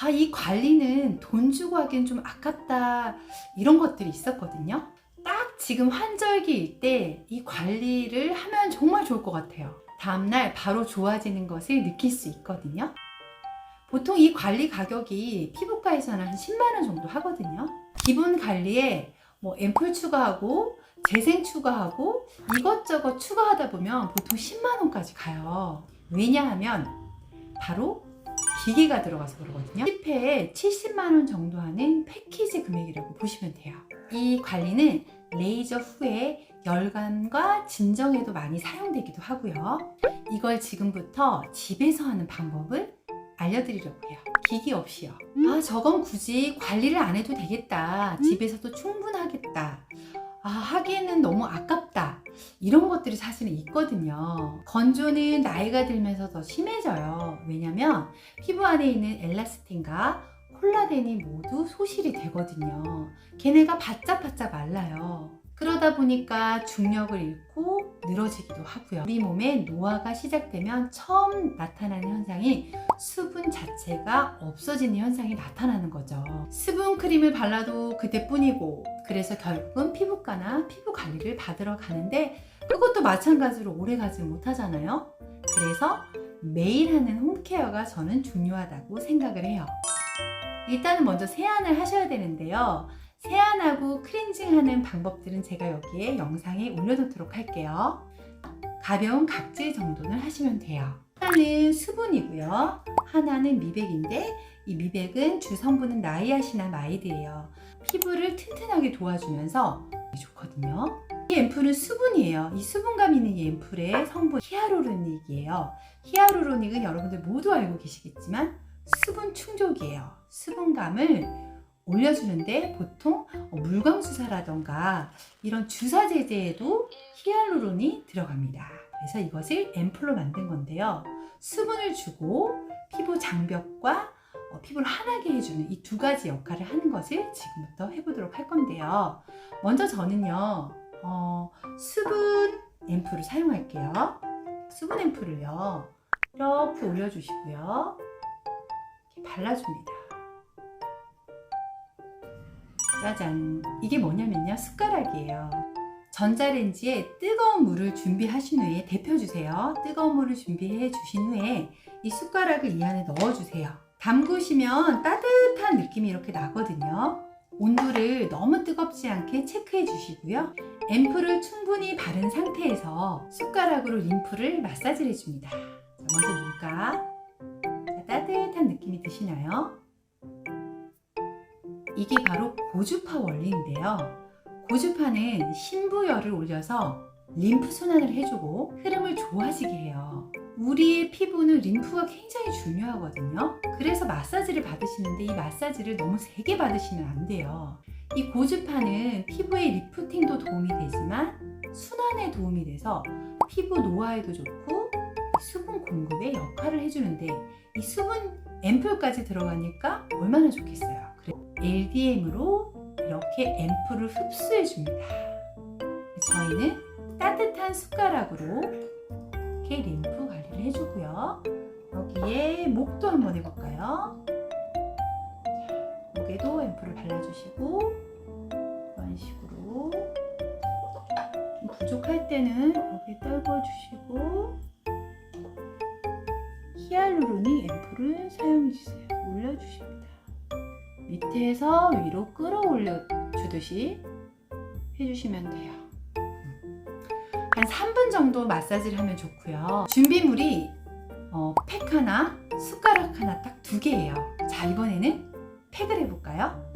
아, 이 관리는 돈 주고 하기엔 좀 아깝다, 이런 것들이 있었거든요. 딱 지금 환절기일 때 이 관리를 하면 정말 좋을 것 같아요. 다음날 바로 좋아지는 것을 느낄 수 있거든요. 보통 이 관리 가격이 피부과에서는 한 10만 원 정도 하거든요. 기본 관리에 뭐 앰플 추가하고 재생 추가하고 이것저것 추가하다 보면 보통 10만 원까지 가요. 왜냐하면 바로 기계가 들어가서 그러거든요. 10회에 70만 원 정도 하는 패키지 금액이라고 보시면 돼요. 이 관리는 레이저 후에 열감과 진정에도 많이 사용되기도 하고요. 이걸 지금부터 집에서 하는 방법을 알려드리려고 해요. 기기 없이요. 아, 저건 굳이 관리를 안 해도 되겠다. 집에서도 충분하겠다. 아, 하기에는 너무 아깝다. 이런 것들이 사실은 있거든요. 건조는 나이가 들면서 더 심해져요. 왜냐면 피부 안에 있는 엘라스틴과 콜라겐이 모두 소실이 되거든요. 걔네가 바짝바짝 말라요. 그러다 보니까 중력을 잃고 늘어지기도 하고요. 우리 몸에 노화가 시작되면 처음 나타나는 현상이 수분 자체가 없어지는 현상이 나타나는 거죠. 수분 크림을 발라도 그때뿐이고, 그래서 결국은 피부과나 피부 관리를 받으러 가는데 그것도 마찬가지로 오래 가지 못하잖아요. 그래서 매일 하는 홈케어가 저는 중요하다고 생각을 해요. 일단은 먼저 세안을 하셔야 되는데요. 세안하고 클렌징하는 방법들은 제가 여기에 영상에 올려놓도록 할게요. 가벼운 각질 정도는 하시면 돼요. 하나는 수분이고요. 하나는 미백인데 이 미백은 주 성분은 나이아시나마이드예요. 피부를 튼튼하게 도와주면서 좋거든요. 이 앰플은 수분이에요. 이 수분감 있는 이 앰플의 성분 히아루로닉이에요. 히아루로닉은 여러분들 모두 알고 계시겠지만 수분 충족이에요. 수분감을 올려주는데 보통 물광주사라던가 이런 주사 제제에도 히알루론이 들어갑니다. 그래서 이것을 앰플로 만든 건데요. 수분을 주고 피부 장벽과 피부를 환하게 해주는 이 두 가지 역할을 하는 것을 지금부터 해보도록 할 건데요. 먼저 저는요, 수분 앰플을 사용할게요. 수분 앰플을요, 이렇게 올려주시고요. 이렇게 발라줍니다. 짜잔! 이게 뭐냐면요, 숟가락이에요. 전자레인지에 뜨거운 물을 준비하신 후에 데펴주세요. 뜨거운 물을 준비해 주신 후에 이 숟가락을 이 안에 넣어주세요. 담그시면 따뜻한 느낌이 이렇게 나거든요. 온도를 너무 뜨겁지 않게 체크해 주시고요. 앰플을 충분히 바른 상태에서 숟가락으로 림프를 마사지를 해줍니다. 먼저 눈가. 따뜻한 느낌이 드시나요? 이게 바로 고주파 원리인데요. 고주파는 신부열을 올려서 림프 순환을 해주고 흐름을 좋아지게 해요. 우리의 피부는 림프가 굉장히 중요하거든요. 그래서 마사지를 받으시는데 이 마사지를 너무 세게 받으시면 안 돼요. 이 고주파는 피부의 리프팅도 도움이 되지만 순환에 도움이 돼서 피부 노화에도 좋고 수분 공급에 역할을 해주는데 이 수분 앰플까지 들어가니까 얼마나 좋겠어요. LDM으로 이렇게 앰플을 흡수해 줍니다. 저희는 따뜻한 숟가락으로 이렇게 림프 관리를 해주고요. 여기에 목도 한번 해볼까요? 목에도 앰플을 발라주시고 이런 식으로 부족할 때는 여기에 떨궈주시고 히알루로닉 앰플을 사용해주세요. 올려주십니다. 밑에서 위로 끌어올려 주듯이 해주시면 돼요. 한 3분 정도 마사지를 하면 좋고요. 준비물이 팩 하나, 숟가락 하나 딱 2개예요. 자, 이번에는 팩을 해볼까요?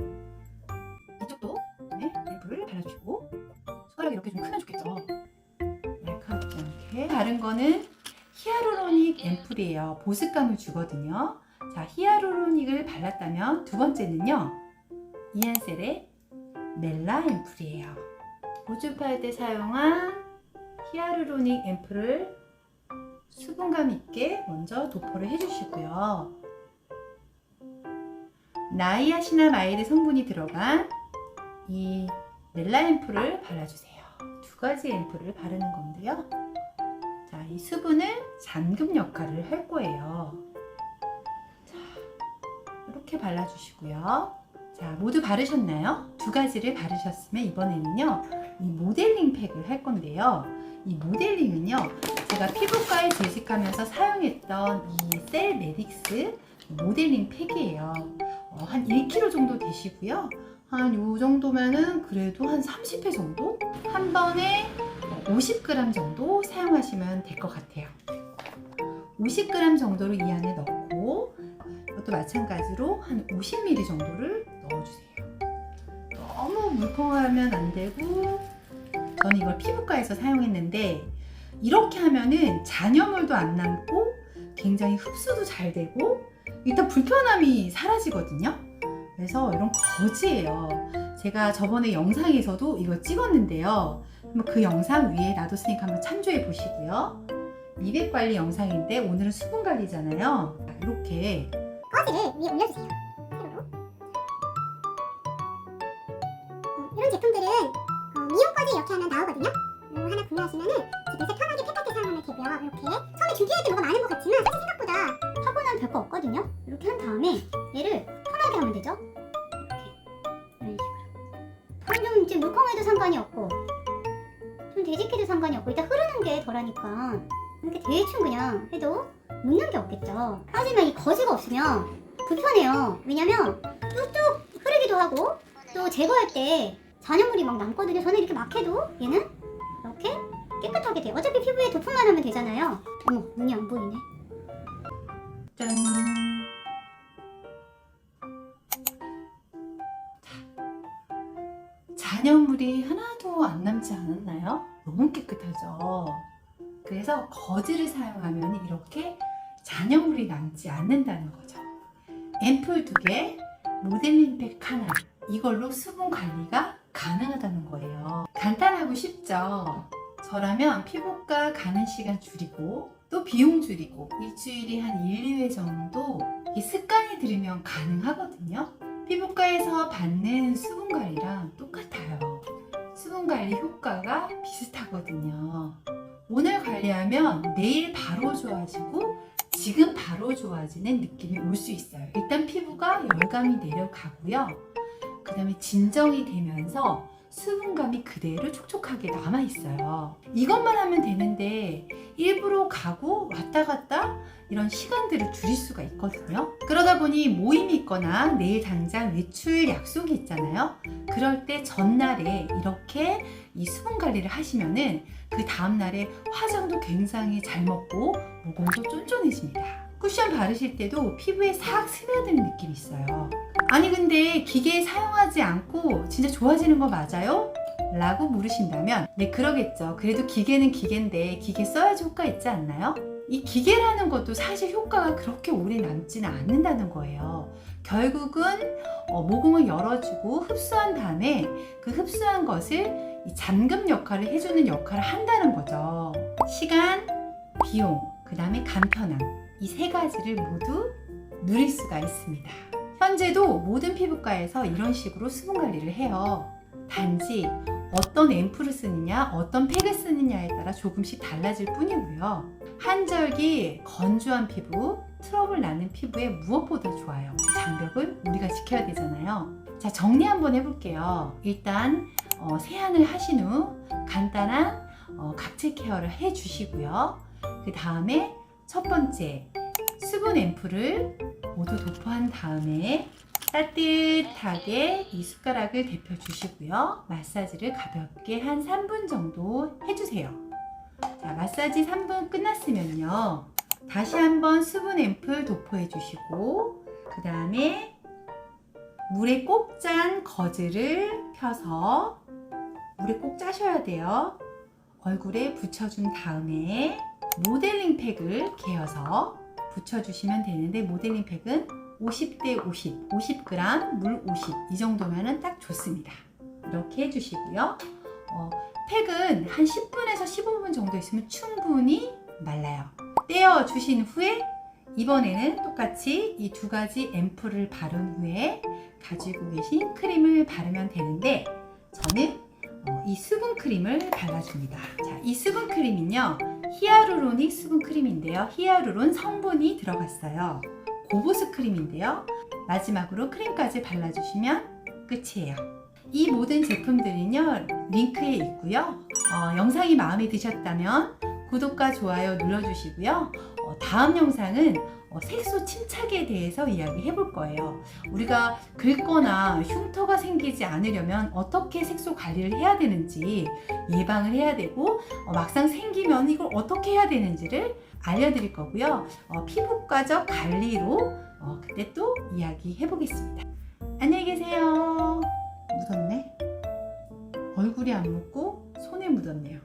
이쪽도 앰플을 발라주고 숟가락이 이렇게 좀 크면 좋겠죠. 날카롭지 않게. 다른 거는 히아루로닉 앰플이에요. 보습감을 주거든요. 자, 히아루로닉을 발랐다면 두 번째는요, 이안셀의 멜라 앰플이에요. 고주파할 때 사용한 히아루로닉 앰플을 수분감 있게 먼저 도포를 해주시고요. 나이아시나마이드 성분이 들어간 이 멜라 앰플을 발라주세요. 2가지 앰플을 바르는 건데요. 자, 이 수분을 잠금 역할을 할 거예요. 이렇게 발라주시고요. 자, 모두 바르셨나요? 두 가지를 바르셨으면 이번에는요, 이 모델링 팩을 할 건데요. 이 모델링은요, 제가 피부과에 재직하면서 사용했던 이 셀메딕스 모델링 팩이에요. 한 1kg 정도 되시고요. 한 요 정도면은 그래도 한 30회 정도? 한 번에 50g 정도 사용하시면 될 것 같아요. 50g 정도를 이 안에 넣고, 이것도 마찬가지로 한 50ml 정도를 넣어주세요. 너무 물컹하면 안 되고, 저는 이걸 피부과에서 사용했는데 이렇게 하면은 잔여물도 안 남고 굉장히 흡수도 잘 되고 일단 불편함이 사라지거든요. 그래서 이런 거지예요. 제가 저번에 영상에서도 이거 찍었는데요. 그 영상 위에 놔뒀으니까 한번 참조해 보시고요. 미백 관리 영상인데 오늘은 수분 관리잖아요. 이렇게 거즈를 위에 올려주세요. 세로로. 이런 제품들은 미용 거즈 이렇게 하면 나오거든요. 하나 구매하시면은 집에서 편하게 팩할 때 사용하면 되고요. 이렇게 처음에 준비할 때 뭐가 많은 것 같지만 사실 생각보다 하고 나면 별거 없거든요. 이렇게 한 다음에 얘를 편하게 하면 되죠. 이렇게 이런 식으로. 좀 물컹해도 상관이 없고 좀 되직해도 상관이 없고 일단 흐르는 게 덜하니까 이렇게 대충 그냥 해도 묻는 게 없겠죠. 하지만 이 거즈가 없으면 불편해요. 왜냐면 뚝뚝 흐르기도 하고 또 제거할 때 잔여물이 막 남거든요. 저는 이렇게 막 해도 얘는 이렇게 깨끗하게 돼요. 어차피 피부에 도품만 하면 되잖아요. 어머, 눈이 안 보이네. 짠! 잔여물이 하나도 안 남지 않았나요? 너무 깨끗하죠? 그래서 거즈를 사용하면 이렇게 잔여물이 남지 않는다는 거죠. 앰플 2개, 모델링 팩 하나, 이걸로 수분 관리가 가능하다는 거예요. 간단하고 쉽죠? 저라면 피부과 가는 시간 줄이고 또 비용 줄이고 일주일에 한 1, 2회 정도 이 습관이 들이면 가능하거든요. 피부과에서 받는 수분 관리랑 똑같아요. 수분 관리 효과가 비슷하거든요. 오늘 관리하면 내일 바로 좋아지고 지금 바로 좋아지는 느낌이 올 수 있어요. 일단 피부가 열감이 내려가고요. 그 다음에 진정이 되면서 수분감이 그대로 촉촉하게 남아있어요. 이것만 하면 되는데 일부러 가고 왔다 갔다 이런 시간들을 줄일 수가 있거든요. 그러다 보니 모임이 있거나 내일 당장 외출 약속이 있잖아요. 그럴 때 전날에 이렇게 이 수분 관리를 하시면은 그 다음날에 화장도 굉장히 잘 먹고 모공도 쫀쫀해집니다. 쿠션 바르실 때도 피부에 싹 스며드는 느낌이 있어요. 아니 근데 기계 사용하지 않고 진짜 좋아지는 거 맞아요? 라고 물으신다면 네, 그러겠죠. 그래도 기계는 기계인데 기계 써야지 효과 있지 않나요? 이 기계라는 것도 사실 효과가 그렇게 오래 남지는 않는다는 거예요. 결국은 모공을 열어주고 흡수한 다음에 그 흡수한 것을 이 잠금 역할을 해주는 역할을 한다는 거죠. 시간, 비용, 그 다음에 간편함, 이 세 가지를 모두 누릴 수가 있습니다. 현재도 모든 피부과에서 이런 식으로 수분 관리를 해요. 단지 어떤 앰플을 쓰느냐, 어떤 팩을 쓰느냐에 따라 조금씩 달라질 뿐이고요. 한절기, 건조한 피부, 트러블 나는 피부에 무엇보다 좋아요. 그 장벽을 우리가 지켜야 되잖아요. 자, 정리 한번 해볼게요. 일단 세안을 하신 후 간단한 각질 케어를 해주시고요. 그 다음에 첫 번째, 수분 앰플을 모두 도포한 다음에 따뜻하게 이 숟가락을 데펴 주시고요. 마사지를 가볍게 한 3분 정도 해주세요. 자, 마사지 3분 끝났으면요. 다시 한번 수분 앰플 도포해 주시고 그 다음에 물에 꼭 짠 거즈를 펴서 물에 꼭 짜셔야 돼요. 얼굴에 붙여준 다음에 모델링 팩을 개어서 붙여주시면 되는데 모델링 팩은 50대 50, 50g, 물 50, 이 정도면 딱 좋습니다. 이렇게 해주시고요. 팩은 한 10분에서 15분 정도 있으면 충분히 말라요. 떼어주신 후에 이번에는 똑같이 이 두 가지 앰플을 바른 후에 가지고 계신 크림을 바르면 되는데 저는 이 수분 크림을 발라줍니다. 자, 이 수분 크림은요, 히아루로닉 수분 크림인데요. 히아루론 성분이 들어갔어요. 고보스 크림인데요. 마지막으로 크림까지 발라주시면 끝이에요. 이 모든 제품들은요, 링크에 있고요. 영상이 마음에 드셨다면 구독과 좋아요 눌러주시고요. 다음 영상은 색소 침착에 대해서 이야기해 볼 거예요. 우리가 긁거나 흉터가 생기지 않으려면 어떻게 색소 관리를 해야 되는지 예방을 해야 되고, 막상 생기면 이걸 어떻게 해야 되는지를 알려드릴 거고요. 피부과적 관리로 그때 또 이야기해 보겠습니다. 안녕히 계세요. 묻었네. 얼굴이 안 묻고 손에 묻었네요.